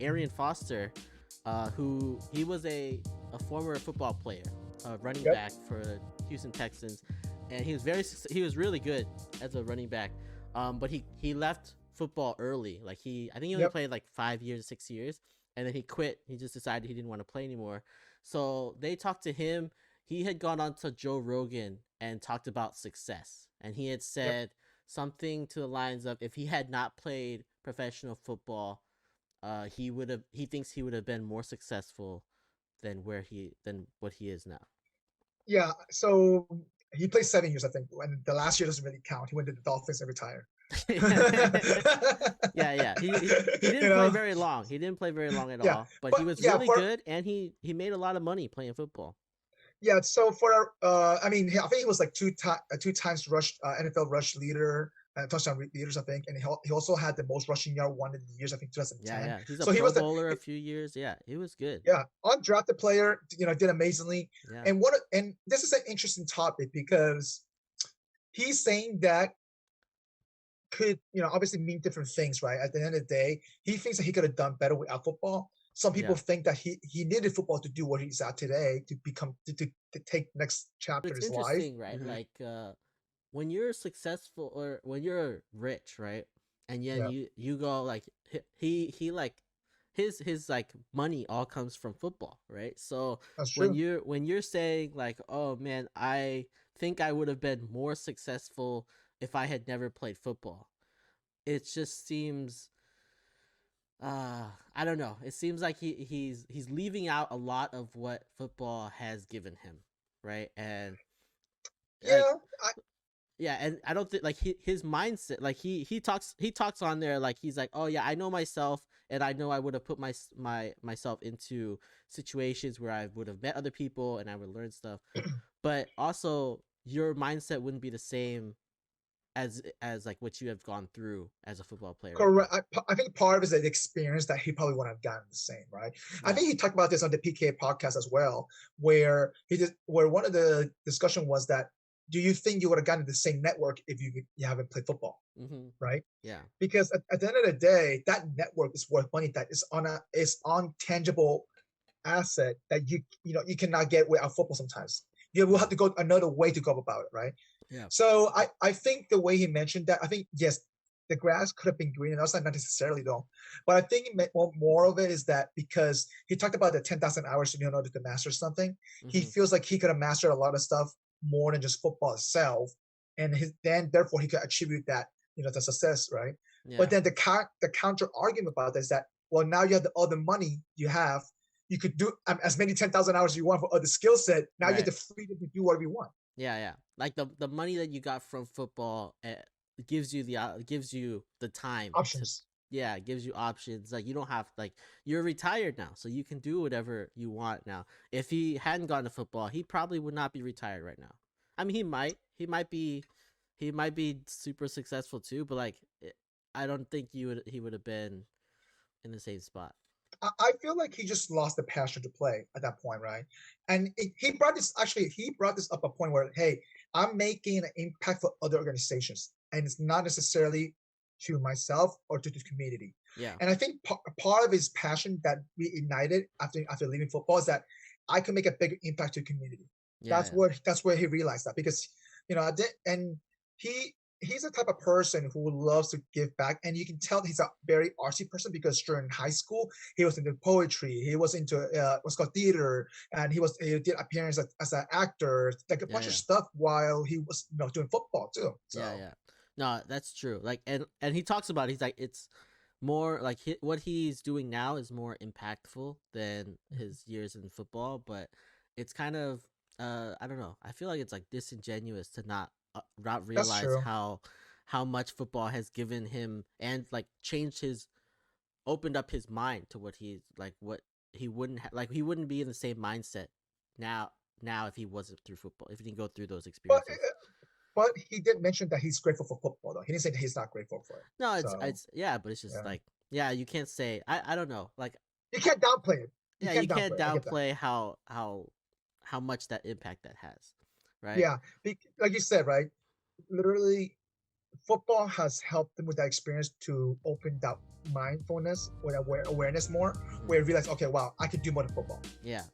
Arian Foster, who he was a former football player, running Yep. back for the Houston Texans, and he was really good as a running back. But he left football early. Like I think he only Yep. played like 5 years, 6 years, and then he quit. He just decided he didn't want to play anymore. So they talked to him. He had gone on to Joe Rogan and talked about success, and he had Yep. said something to the lines of, if he had not played professional football, he thinks he would have been more successful than what he is now. Yeah. So he played 7 years, I think. And the last year doesn't really count. He went to the Dolphins and retired. Yeah. He didn't play very long. He didn't play very long at all. But he was really good, and he made a lot of money playing football. Yeah. So for I mean, I think he was like two times rush NFL rush leader. Touchdown leaders, I think, and he also had the most rushing yard one of the years, I think, 2010. Yeah. He's a so he Pro was Bowler a few years. Yeah, he was good. Yeah, undrafted player, did amazingly. Yeah. And this is an interesting topic because he's saying that could obviously mean different things, right? At the end of the day, he thinks that he could have done better without football. Some people think that he needed football to do what he's at today, to become to take next chapter of his life. It's interesting, right? Like when you're successful or when you're rich, right? And you go like he like his like money all comes from football, right? So when you're saying like, oh man, I think I would have been more successful if I had never played football, it just seems I don't know. It seems like he's leaving out a lot of what football has given him, right? And and I don't think like his mindset, like he talks on there like he's like, oh yeah, I know myself, and I know I would have put myself into situations where I would have met other people and I would learn stuff, but also your mindset wouldn't be the same as like what you have gone through as a football player. Correct. I think part of it is the experience that he probably wouldn't have gotten the same, right? Yeah. I think he talked about this on the PK podcast as well, where one of the discussion was that, do you think you would have gotten the same network if you haven't played football, right? Yeah. Because at the end of the day, that network is worth money. That is on tangible asset that you cannot get without football. Sometimes you will have to go another way to go about it, right? Yeah. So I think the way he mentioned that, I think yes, the grass could have been green, and also not necessarily though. But I think more of it is that because he talked about the 10,000 hours in order to master something, he feels like he could have mastered a lot of stuff more than just football itself, and then therefore he could attribute that the success, right? Yeah. But then the counter argument about that is that, well, now you have all the money you have, you could do as many 10,000 hours you want for other skill set. Now you get the freedom to do whatever you want. Yeah. Like the money that you got from football gives you the time options. It gives you options. Like you don't have you're retired now, so you can do whatever you want now. If he hadn't gone to football, he probably would not be retired right now. I mean, he might be super successful too, but I don't think he would have been in the same spot. I feel like he just lost the passion to play at that point, right? And he brought this up a point where, hey, I'm making an impact for other organizations, and it's not necessarily to myself or to the community. Yeah. And I think part of his passion that reignited after leaving football is that I can make a bigger impact to the community. Yeah, that's where he realized that, because and he's the type of person who loves to give back, and you can tell he's a very artsy person, because during high school he was into poetry, he was into what's called theater, and he did appearance as an actor, like a bunch of stuff while he was doing football too. So. Yeah. No, that's true. And he talks about it, he's like, it's more like what he's doing now is more impactful than his years in football, but it's kind of I don't know. I feel like it's disingenuous to not realize how much football has given him, and opened up his mind to what he's what he wouldn't he wouldn't be in the same mindset now if he wasn't through football, if he didn't go through those experiences. But he did mention that he's grateful for football, though. He didn't say that he's not grateful for it. No, it's but it's just you can't say, I don't know, you can't downplay it. You can't downplay how much that impact that has, right? Yeah, like you said, right? Literally, football has helped them with that experience to open that mindfulness or awareness more, Mhm. where you realize, okay, wow, I can do more than football. Yeah.